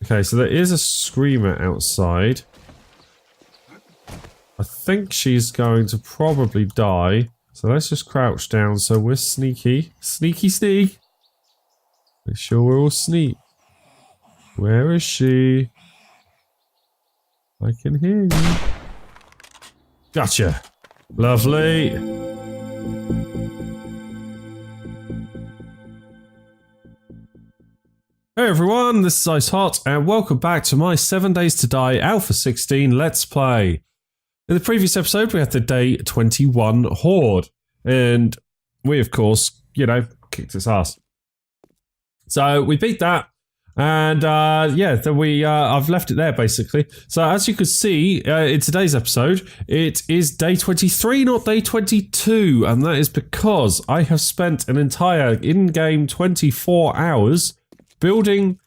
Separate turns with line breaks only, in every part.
Okay, so there is a screamer outside. I think she's going to probably die. So let's just crouch down so we're sneaky. Sneaky sneak. Make sure we're all sneak. Where is she? I can hear you. Gotcha. Lovely. Hey everyone, this is icehot and welcome back to my 7 Days to Die Alpha 16 Let's Play. In the previous episode we had the day 21 horde and we of course, kicked its ass. So we beat that and I've left it there basically. So as you can see in today's episode, it is day 23 not day 22, and that is because I have spent an entire in-game 24 hours destroying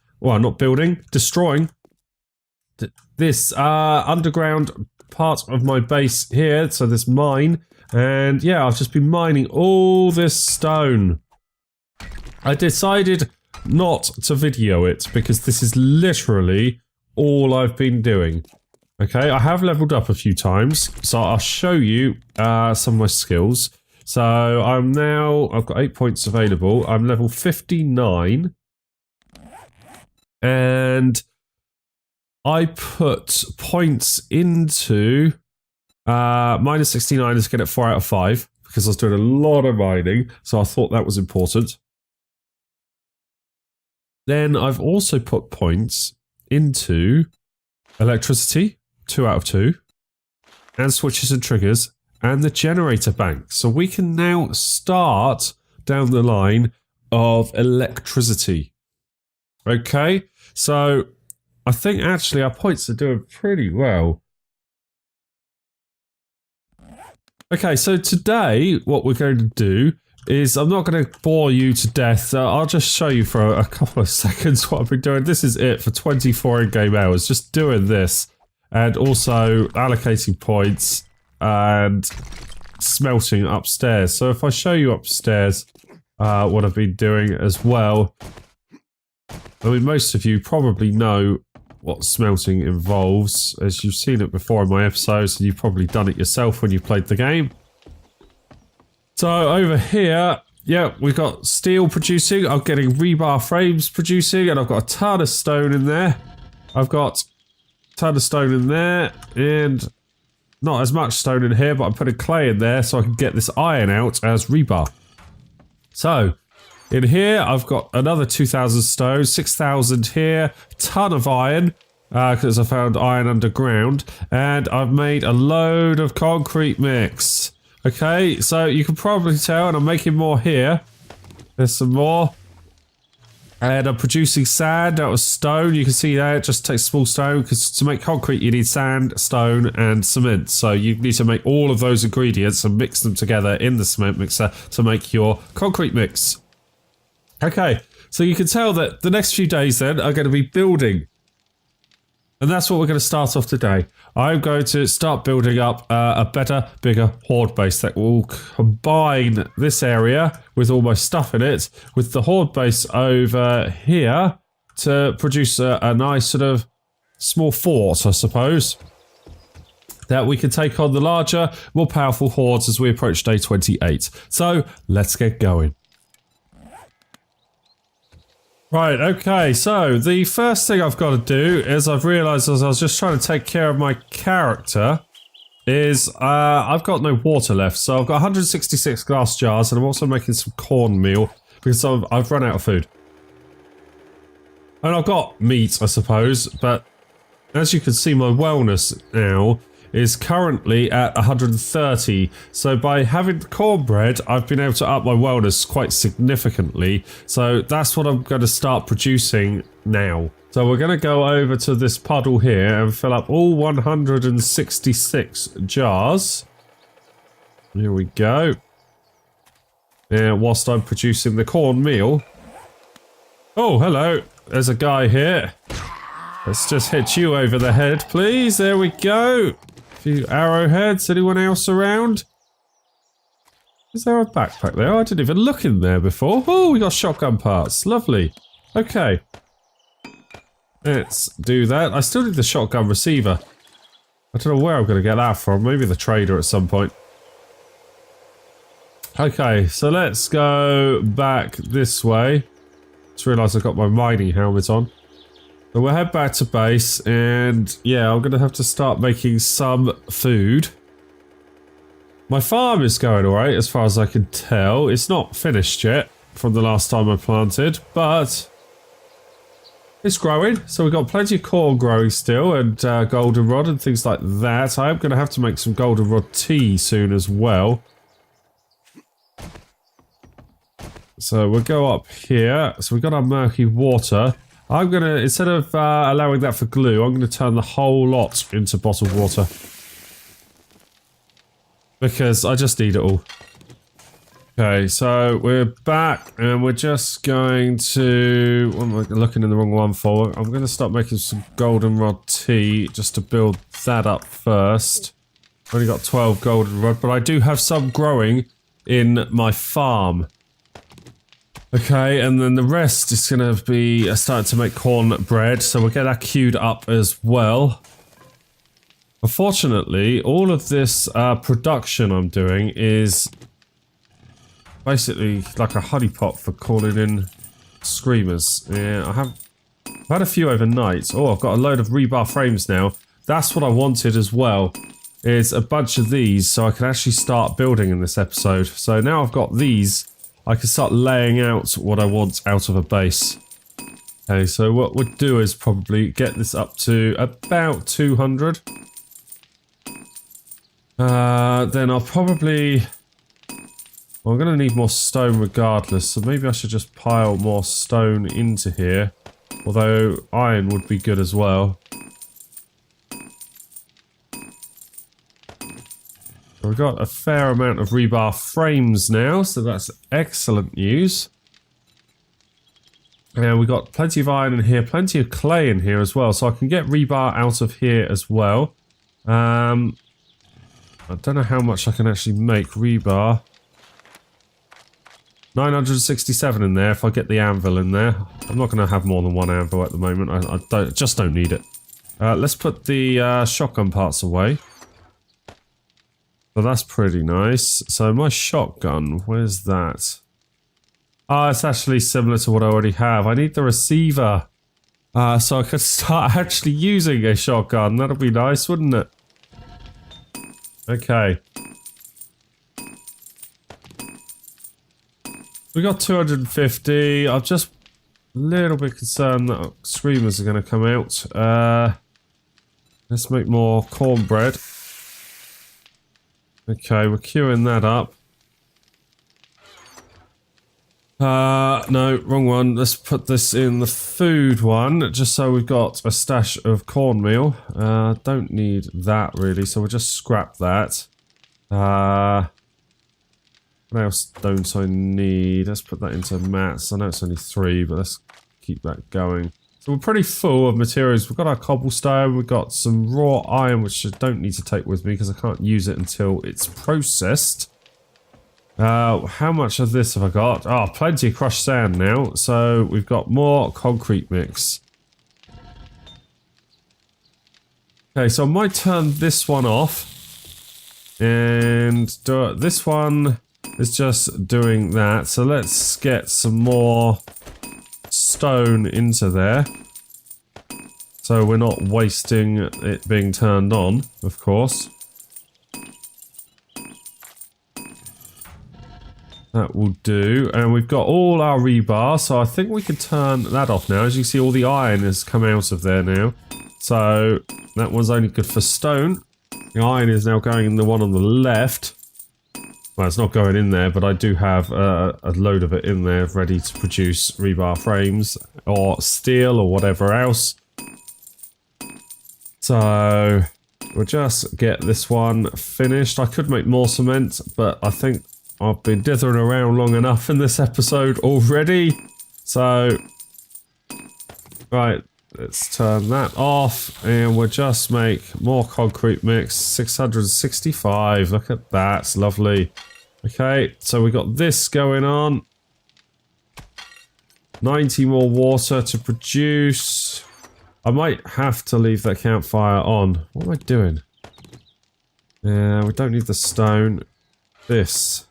this underground part of my base here, so this mine, and yeah, I've just been mining all this stone. I decided not to video it because this is literally all I've been doing. Okay, I have leveled up a few times, so I'll show you some of my skills. So I've got 8 points available. I'm level 59. And I put points into minus 69 is get it 4 out of 5 because I was doing a lot of mining, so I thought that was important. Then I've also put points into electricity, 2 out of 2, and switches and triggers, and the generator bank. So we can now start down the line of electricity. Okay, so I think actually our points are doing pretty well. Okay, so today what we're going to do is, I'm not going to bore you to death, I'll just show you for a couple of seconds what I've been doing. This is it for 24 in-game hours, just doing this, and also allocating points and smelting upstairs. So if I show you upstairs what I've been doing as well, I mean, most of you probably know what smelting involves, as you've seen it before in my episodes, and you've probably done it yourself when you played the game. So over here, yeah, we've got steel producing, I'm getting rebar frames producing, and I've got a ton of stone in there. I've got a ton of stone in there, and not as much stone in here, but I'm putting clay in there so I can get this iron out as rebar. So in here, I've got another 2,000 stone, 6,000 here, ton of iron, because I found iron underground, and I've made a load of concrete mix. Okay, so you can probably tell, and I'm making more here. There's some more. And I'm producing sand out of stone. You can see there, it just takes small stone, because to make concrete you need sand, stone, and cement. So you need to make all of those ingredients and mix them together in the cement mixer to make your concrete mix. Okay, so you can tell that the next few days then are going to be building. And that's what we're going to start off today. I'm going to start building up a better, bigger horde base that will combine this area with all my stuff in it with the horde base over here to produce a nice sort of small fort, I suppose, that we can take on the larger, more powerful hordes as we approach day 28. So let's get going. Right, okay, so the first thing I've got to do is I've realised as I was just trying to take care of my character is I've got no water left, so I've got 166 glass jars and I'm also making some cornmeal because I've run out of food. And I've got meat, I suppose, but as you can see my wellness now is currently at 130, so by having cornbread I've been able to up my wellness quite significantly, so that's what I'm going to start producing now. So we're going to go over to this puddle here and fill up all 166 jars. Here we go. And whilst I'm producing the cornmeal... Oh, hello, there's a guy here. Let's just hit you over the head, please. There we go. A few arrowheads. Anyone else around? Is there a backpack there? I didn't even look in there before. Oh, we got shotgun parts. Lovely. Okay. Let's do that. I still need the shotgun receiver. I don't know where I'm going to get that from. Maybe the trader at some point. Okay, so let's go back this way. Just realised I've got my mining helmet on. So we'll head back to base, and yeah, I'm going to have to start making some food. My farm is going alright as far as I can tell. It's not finished yet from the last time I planted, but it's growing. So we've got plenty of corn growing still, and goldenrod and things like that. I am going to have to make some goldenrod tea soon as well. So we'll go up here. So we've got our murky water. I'm going to, instead of allowing that for glue, I'm going to turn the whole lot into bottled water. Because I just need it all. Okay, so we're back and we're just going to... What am I looking in the wrong one for? I'm going to start making some goldenrod tea just to build that up first. I've only got 12 goldenrod, but I do have some growing in my farm. Okay, and then the rest is going to be starting to make cornbread, so we'll get that queued up as well. Unfortunately, all of this production I'm doing is basically like a honeypot for calling in screamers. Yeah, I've had a few overnight. Oh, I've got a load of rebar frames now. That's what I wanted as well, is a bunch of these so I can actually start building in this episode. So now I've got these, I can start laying out what I want out of a base. Okay, so what we'll do is probably get this up to about 200. Then I'll probably... Well, I'm going to need more stone regardless, so maybe I should just pile more stone into here. Although iron would be good as well. We've got a fair amount of rebar frames now, so that's excellent news. And we've got plenty of iron in here, plenty of clay in here as well, so I can get rebar out of here as well. I don't know how much I can actually make rebar. 967 in there if I get the anvil in there. I'm not going to have more than one anvil at the moment. I just don't need it. Let's put the shotgun parts away. So that's pretty nice. So my shotgun, where's that? Ah, it's actually similar to what I already have. I need the receiver. So I could start actually using a shotgun. That'll be nice, wouldn't it? Okay. We got 250. I'm just a little bit concerned that screamers are going to come out. Let's make more cornbread. Okay, we're queuing that up. No, wrong one. Let's put this in the food one, just so we've got a stash of cornmeal. Don't need that really, so we'll just scrap that. What else don't I need? Let's put that into mats. I know it's only 3, but let's keep that going. So we're pretty full of materials. We've got our cobblestone, we've got some raw iron, which I don't need to take with me because I can't use it until it's processed. How much of this have I got? Oh, plenty of crushed sand now. So we've got more concrete mix. Okay, so I might turn this one off. And this one is just doing that. So let's get some more stone into there. So we're not wasting it being turned on, of course. That will do. And we've got all our rebar, so I think we can turn that off now. As you see, all the iron has come out of there now. So that one's only good for stone. The iron is now going in the one on the left. Well, it's not going in there, but I do have a load of it in there ready to produce rebar frames or steel or whatever else. So we'll just get this one finished. I could make more cement, but I think I've been dithering around long enough in this episode already. So, right, let's turn that off and we'll just make more concrete mix. 665, look at that, it's lovely. Okay, so we got this going on. 90 more water to produce. I might have to leave that campfire on. What am I doing? We don't need the stone. This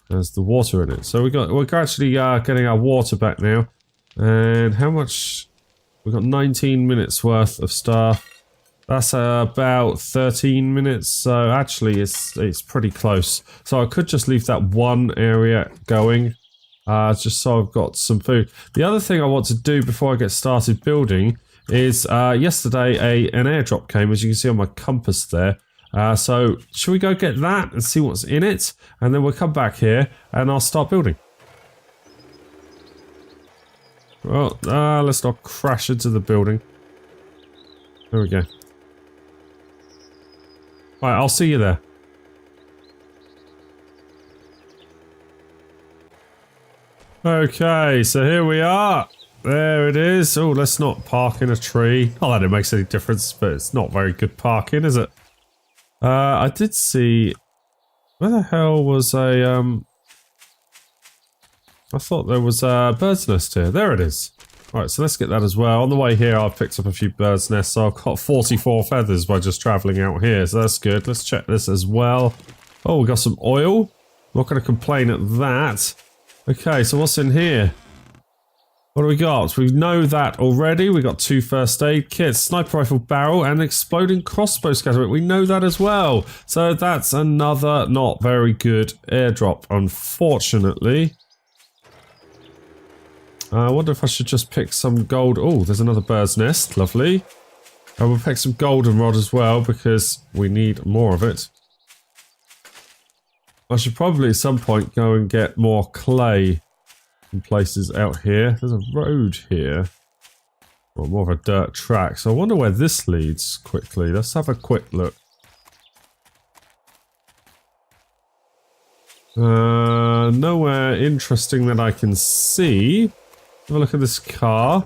has the water in it. So we're gradually getting our water back now. And how much? We've got 19 minutes worth of stuff. That's about 13 minutes. So actually it's pretty close. So I could just leave that one area going. Just so I've got some food. The other thing I want to do before I get started building is yesterday an airdrop came, as you can see on my compass there. So should we go get that and see what's in it? And then we'll come back here and I'll start building. Well, let's not crash into the building. There we go. Alright, I'll see you there. Okay, so here we are. There it is. Oh, let's not park in a tree. Not that it makes any difference, but it's not very good parking, is it? I did see... Where the hell was a, I thought there was a bird's nest here. There it is. Right, so let's get that as well. On the way here, I've picked up a few bird's nests, so I've got 44 feathers by just travelling out here, so that's good. Let's check this as well. Oh, we got some oil. Not going to complain at that. Okay, so what's in here? What do we got? We know that already. We got 2 first aid kits, sniper rifle barrel, and exploding crossbow scatter. We know that as well. So that's another not very good airdrop, unfortunately. I wonder if I should just pick some gold. Oh, there's another bird's nest. Lovely. And we'll pick some goldenrod as well because we need more of it. I should probably at some point go and get more clay in places out here. There's a road here. Or more of a dirt track. So I wonder where this leads quickly. Let's have a quick look. Nowhere interesting that I can see. Have a look at this car.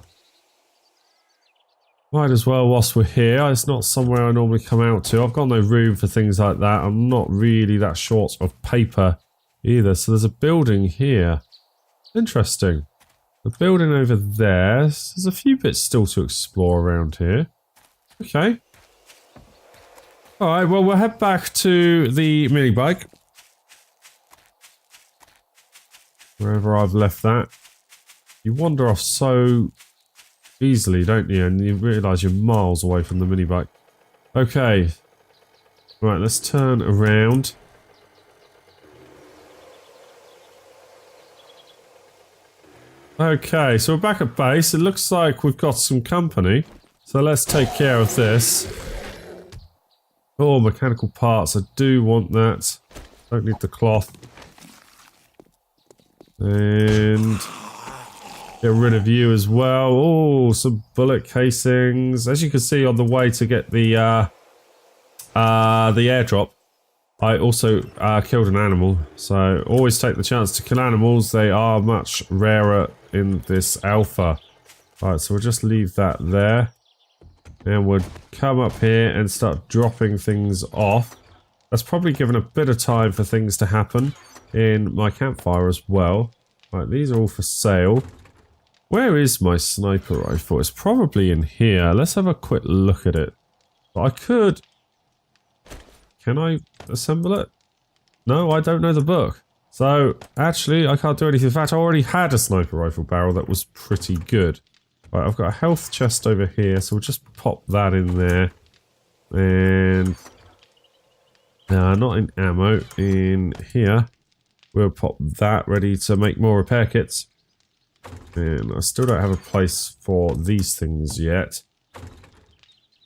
Might as well whilst we're here. It's not somewhere I normally come out to. I've got no room for things like that. I'm not really that short of paper either. So there's a building here. Interesting. The building over there. There's a few bits still to explore around here. Okay. Alright, well we'll head back to the mini bike. Wherever I've left that. You wander off so easily, don't you? And you realise you're miles away from the mini bike. Okay. Right, let's turn around. Okay, so we're back at base. It looks like we've got some company. So let's take care of this. Oh, mechanical parts. I do want that. Don't need the cloth. And get rid of you as well. Oh, some bullet casings. As you can see on the way to get the airdrop, I also killed an animal. So always take the chance to kill animals. They are much rarer in this alpha. Alright, so we'll just leave that there. And we'll come up here and start dropping things off. That's probably given a bit of time for things to happen in my campfire as well. Right, these are all for sale. Where is my sniper rifle? It's probably in here. Let's have a quick look at it. But I could... Can I assemble it? No, I don't know the book. So, actually, I can't do anything. In fact, I already had a sniper rifle barrel that was pretty good. Right, I've got a health chest over here, so we'll just pop that in there. And... not in ammo, in here. We'll pop that ready to make more repair kits. And I still don't have a place for these things yet.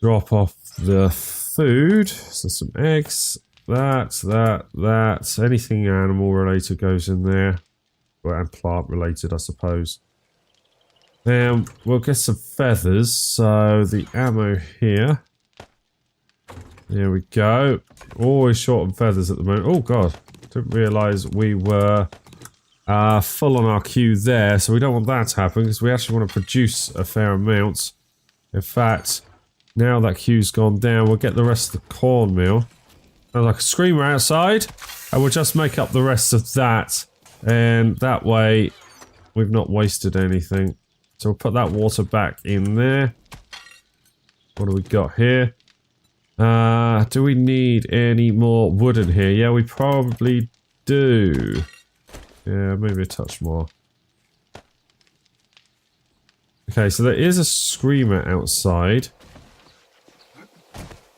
Drop off the food. So some eggs. That. Anything animal related goes in there. And plant related, I suppose. We'll get some feathers. So the ammo here. There we go. Always short on feathers at the moment. Oh god. Didn't realise we were full on our queue there, so we don't want that to happen because we actually want to produce a fair amount. In fact, now that queue's gone down, we'll get the rest of the cornmeal. Sounds like a screamer outside, and we'll just make up the rest of that, and that way we've not wasted anything. So we'll put that water back in there. What do we got here? Do we need any more wood in here? Yeah, we probably do. Yeah, maybe a touch more. Okay, so there is a screamer outside.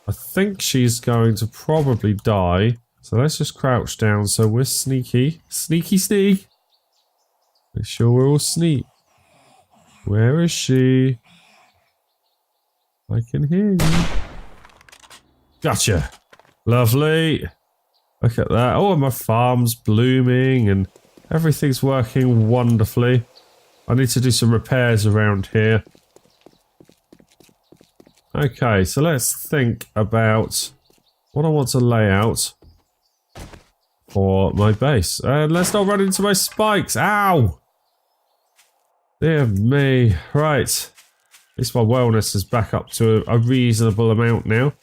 I think she's going to probably die. So let's just crouch down so we're sneaky. Sneaky sneak! Make sure we're all sneak. Where is she? I can hear you. Gotcha! Lovely! Look at that. Oh, my farm's blooming and everything's working wonderfully. I need to do some repairs around here. Okay, so let's think about what I want to lay out for my base. And let's not run into my spikes. Ow! Dear me. Right. At least my wellness is back up to a reasonable amount now.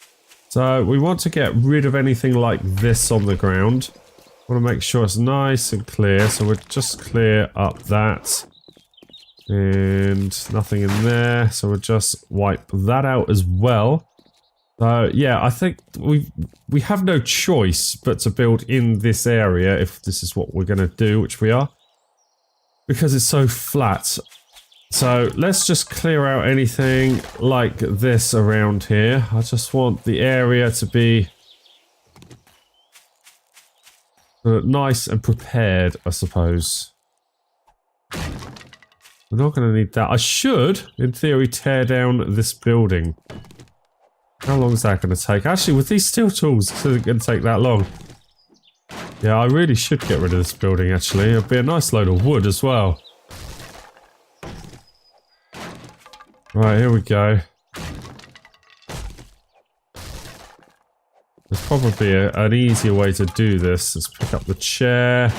So we want to get rid of anything like this on the ground. I want to make sure it's nice and clear. So we'll just clear up that. And nothing in there. So we'll just wipe that out as well. So yeah, I think we have no choice but to build in this area if this is what we're going to do, which we are. Because it's so flat. So let's just clear out anything like this around here. I just want the area to be nice and prepared, I suppose. We're not going to need that. I should, in theory, tear down this building. How long is that going to take? Actually, with these steel tools, it's not going to take that long. Yeah, I really should get rid of this building, actually. It'll be a nice load of wood as well. Right, here we go. There's probably an easier way to do this. Let's pick up the chair.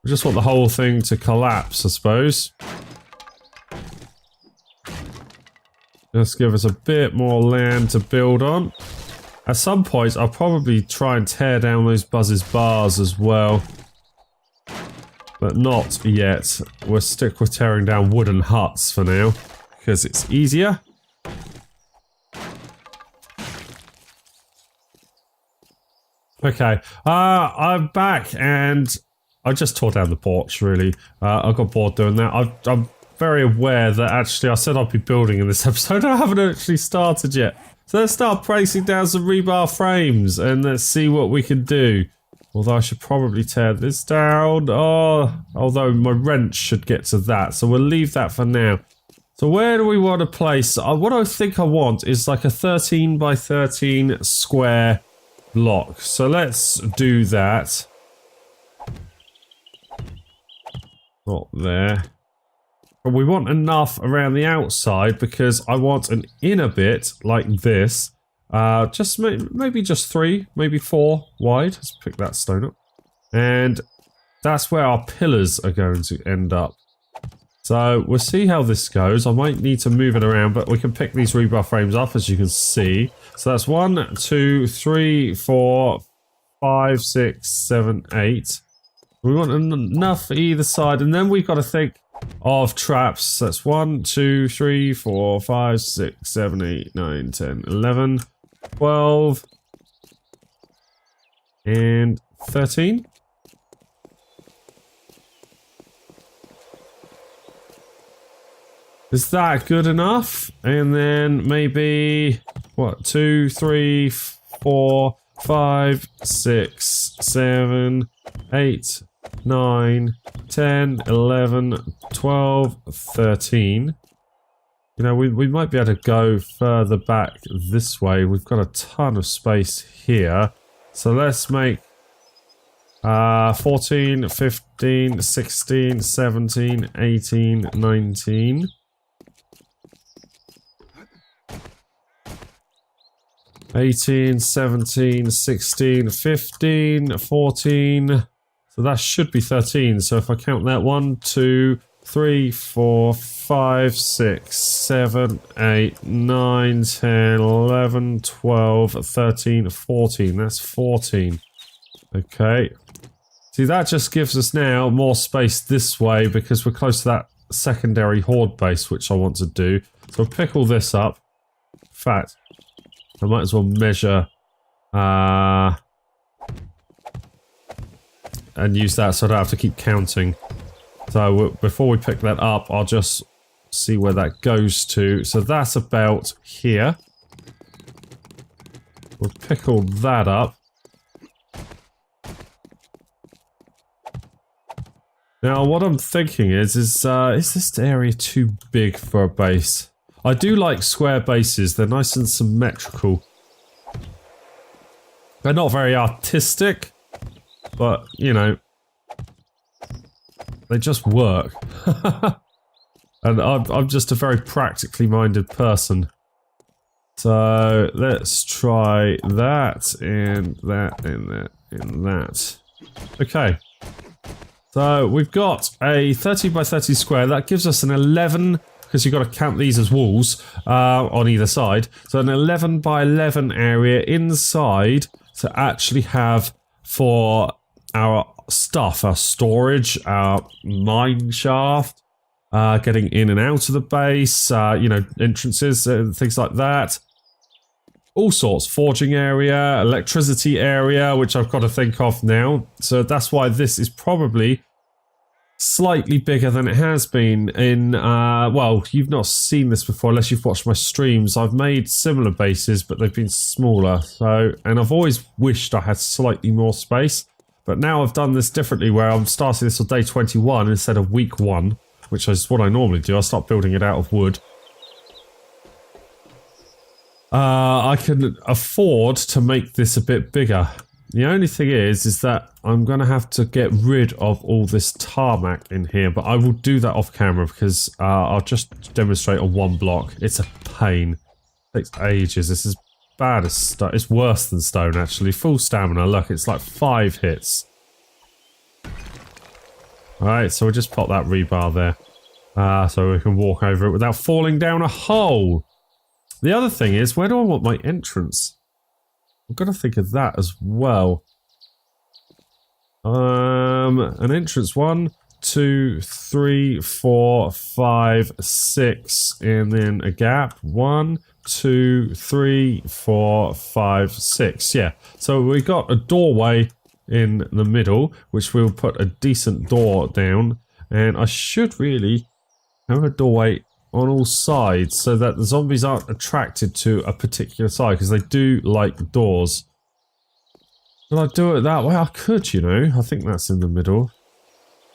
We just want the whole thing to collapse, I suppose. Just give us a bit more land to build on. At some point, I'll probably try and tear down those Buzz's bars as well. But not yet. We'll stick with tearing down wooden huts for now. Because it's easier. Okay. I'm back and I just tore down the porch, really. I got bored doing that. I'm very aware that actually I said I'd be building in this episode. I haven't actually started yet. So let's start placing down some rebar frames and let's see what we can do. Although I should probably tear this down. Oh, although my wrench should get to that. So we'll leave that for now. So where do we want to place? What I think I want is like a 13 by 13 square block. So let's do that. Not there. But we want enough around the outside because I want an inner bit like this. Just maybe just 3, maybe 4 wide. Let's pick that stone up. And that's where our pillars are going to end up. So we'll see how this goes. I might need to move it around, but we can pick these rebar frames up as you can see. So that's 1, 2, 3, 4, 5, 6, 7, 8. We want enough for either side, and then we've got to think of traps. That's 1, 2, 3, 4, 5, 6, 7, 8, 9, 10, 11, 12, and 13. Is that good enough? And then maybe, what, 2, 3, 4, 5, 6, 7, 8, 9, 10, 11, 12, 13. You know, we might be able to go further back this way. We've got a ton of space here. So let's make 14, 15, 16, 17, 18, 19. 18, 17, 16, 15, 14. So that should be 13. So if I count that 1, 2, 3, 4, 5, 6, 7, 8, 9, 10, 11, 12, 13, 14. That's 14. Okay. See, that just gives us now more space this way because we're close to that secondary horde base, which I want to do. So I'll pick all this up. In fact, I might as well measure and use that so I don't have to keep counting. So before we pick that up, I'll just see where that goes to. So that's about here. We'll pick all that up. Now, what I'm thinking is this area too big for a base? I do like square bases. They're nice and symmetrical. They're not very artistic, but, you know, they just work. And I'm just a very practically minded person. So, let's try that, and that, and that, and that. Okay. So we've got a 30 by 30 square. That gives us an 11, because you've got to count these as walls on either side. So an 11 by 11 area inside to actually have for our stuff, our storage, our mine shaft, getting in and out of the base, you know, entrances and things like that. All sorts, forging area, electricity area, which I've got to think of now. So that's why this is probably slightly bigger than it has been in, well, you've not seen this before unless you've watched my streams. I've made similar bases, but they've been smaller. So, and I've always wished I had slightly more space. But now I've done this differently where I'm starting this on day 21 instead of week 1, which is what I normally do. I start building it out of wood. I can afford to make this a bit bigger. The only thing is that I'm going to have to get rid of all this tarmac in here, but I will do that off camera because I'll just demonstrate on one block. It's a pain. It takes ages. This is bad as stone. It's worse than stone, actually. Full stamina. Look, it's like 5 hits. Alright, so we'll just pop that rebar there. So we can walk over it without falling down a hole. The other thing is, where do I want my entrance? I've got to think of that as well. An entrance 1, 2, 3, 4, 5, 6, and then a gap. 1, 2, 3, 4, 5, 6. Yeah. So we got a doorway in the middle, which we'll put a decent door down, and I should really have a doorway on all sides so that the zombies aren't attracted to a particular side, because they do like doors. Will I do it that way? I could, you know. I think that's in the middle.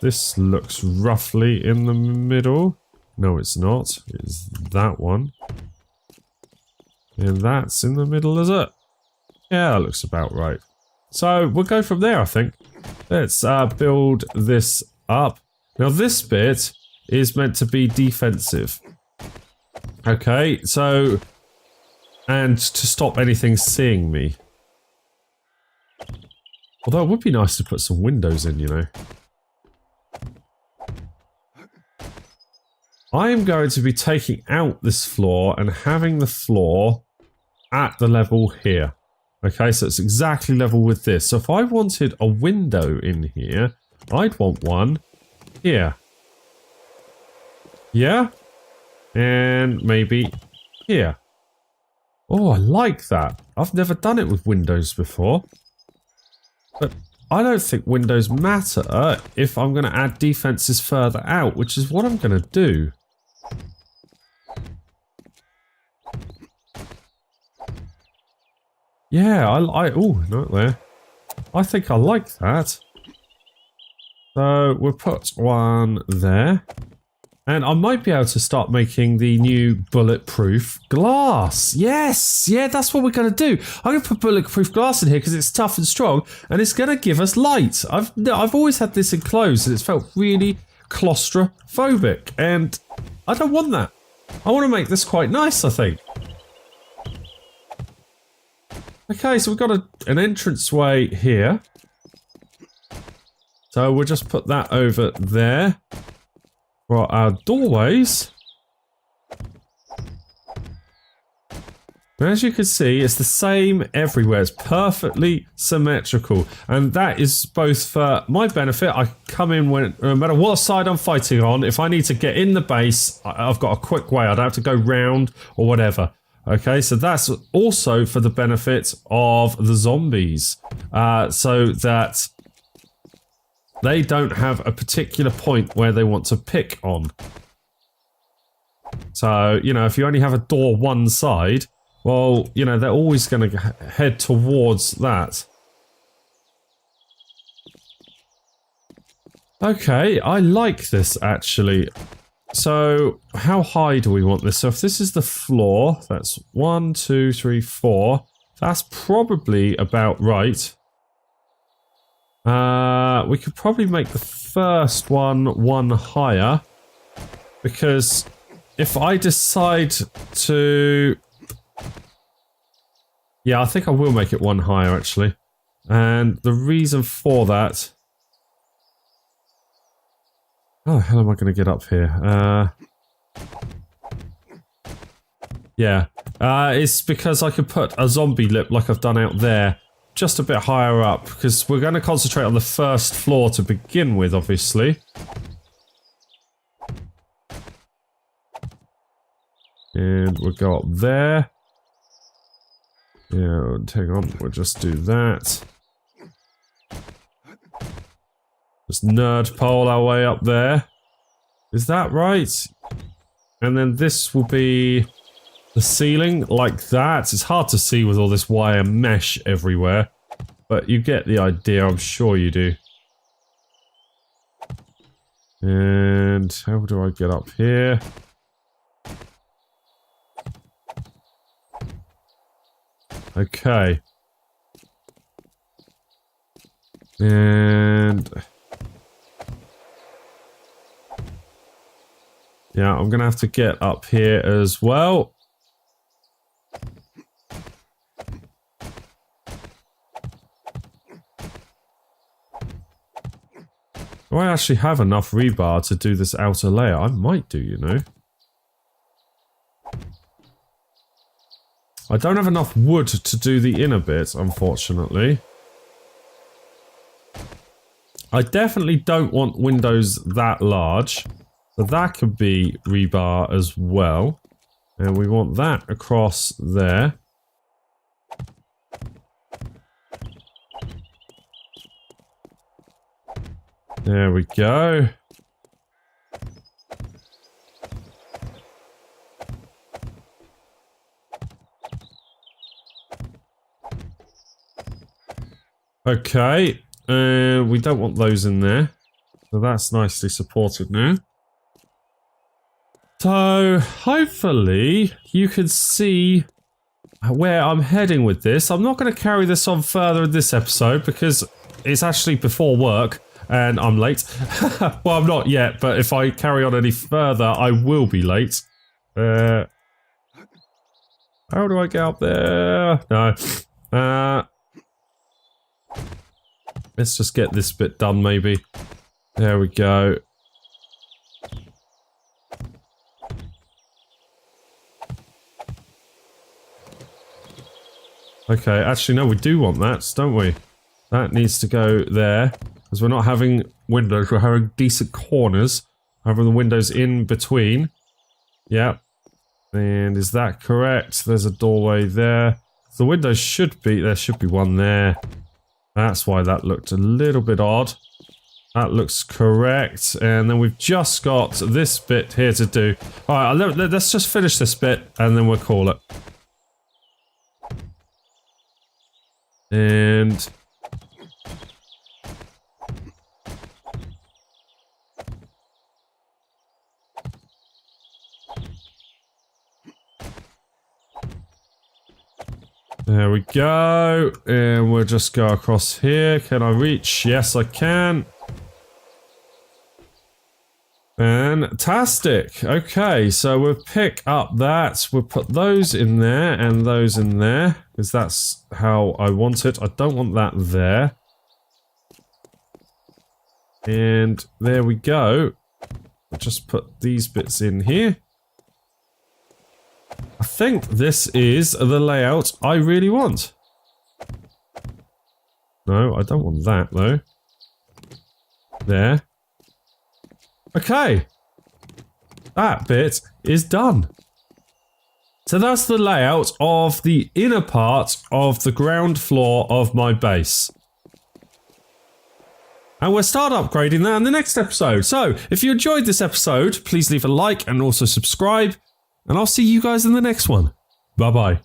This looks roughly in the middle. No, it's not. It's that one. And that's in the middle, is it? Yeah, that looks about right. So we'll go from there, I think. Let's build this up. Now this bit is meant to be defensive. Okay, so... and to stop anything seeing me. Although it would be nice to put some windows in, you know. I am going to be taking out this floor and having the floor at the level here. Okay, so it's exactly level with this. So if I wanted a window in here, I'd want one here. Yeah? And maybe here. Oh, I like that. I've never done it with windows before. But I don't think windows matter if I'm going to add defenses further out, which is what I'm going to do. Yeah, oh, not there. I think I like that. So we'll put one there. And I might be able to start making the new bulletproof glass. Yes! Yeah, that's what we're going to do. I'm going to put bulletproof glass in here because it's tough and strong. And it's going to give us light. I've always had this enclosed and it's felt really claustrophobic. And I don't want that. I want to make this quite nice, I think. Okay, so we've got an entranceway here. So we'll just put that over there. For our doorways. And as you can see, it's the same everywhere. It's perfectly symmetrical. And that is both for my benefit. I come in when, no matter what side I'm fighting on, if I need to get in the base, I've got a quick way. I don't have to go round or whatever. Okay, so that's also for the benefit of the zombies. So that they don't have a particular point where they want to pick on. So, you know, if you only have a door one side, well, you know, they're always going to head towards that. Okay, I like this actually. So, how high do we want this? So if this is the floor, that's 1, 2, 3, 4. That's probably about right. We could probably make the first one higher. Because if I decide to... Yeah, I think I will make it one higher actually. And the reason for that... How the hell am I going to get up here? Yeah. It's because I could put a zombie lip like I've done out there just a bit higher up. Because we're going to concentrate on the first floor to begin with, obviously. And we'll go up there. Yeah, hang on. We'll just do that. Just nerd pole our way up there. Is that right? And then this will be the ceiling like that. It's hard to see with all this wire mesh everywhere. But you get the idea, I'm sure you do. And how do I get up here? Okay. And... yeah, I'm gonna have to get up here as well. Do I actually have enough rebar to do this outer layer? I might do, you know. I don't have enough wood to do the inner bit, unfortunately. I definitely don't want windows that large. So that could be rebar as well. And we want that across there. There we go. Okay. We don't want those in there. So that's nicely supported now. So, hopefully, you can see where I'm heading with this. I'm not going to carry this on further in this episode because it's actually before work and I'm late. Well, I'm not yet, but if I carry on any further, I will be late. How do I get up there? No. Let's just get this bit done, maybe. There we go. Okay, actually, no, we do want that, don't we? That needs to go there. Because we're not having windows, we're having decent corners. Having the windows in between. Yep. And is that correct? There's a doorway there. The windows should be... there should be one there. That's why that looked a little bit odd. That looks correct. And then we've just got this bit here to do. Alright, let's just finish this bit and then we'll call it. And... there we go. And we'll just go across here. Can I reach? Yes, I can. Fantastic. Okay, so we'll pick up that. We'll put those in there and those in there. Because that's how I want it. I don't want that there. And there we go. I'll just put these bits in here. I think this is the layout I really want. No, I don't want that though. There. Okay. That bit is done. So that's the layout of the inner part of the ground floor of my base. And we'll start upgrading that in the next episode. So, if you enjoyed this episode, please leave a like and also subscribe. And I'll see you guys in the next one. Bye-bye.